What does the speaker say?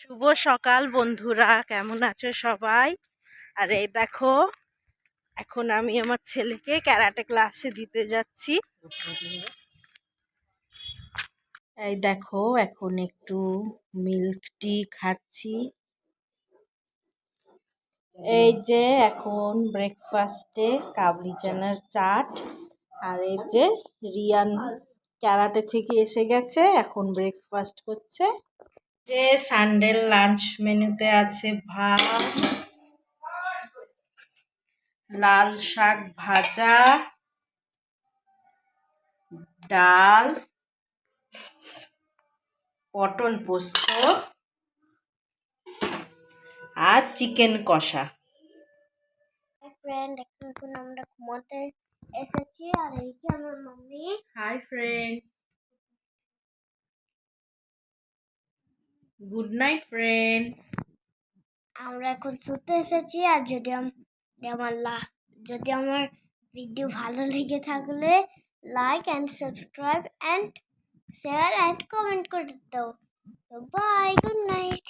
শুভ সকাল বন্ধুরা, কেমন আছো সবাই? আর এই দেখো, এখন আমি আমার ছেলেকে ক্যারাটে ক্লাসে দিতে যাচ্ছি। এই দেখো, এখন একটু মিল্ক টি খাচ্ছি। এই যে এখন ব্রেকফাস্টে কাবলি চানার চাট, আর এই যে রিয়ান ক্যারাটে থেকে এসে গেছে, এখন ব্রেকফাস্ট করছে। যে সানডের লাঞ্চ মেনুতে আছে ভাত, লাল শাক ভাজা, ডাল, পটল পোস্ত আর চিকেন কষা। ফ্রেন্ড, এখন আমরা ঘুমাতে এসেছি আর এই যে আমার mummy. Hi friends, good night friends. আমরা এখন শুতে এসেছি। আর যদি আমার ভিডিও ভালো লেগে থাকলে like and subscribe and share and comment করে দাও। Bye, good night.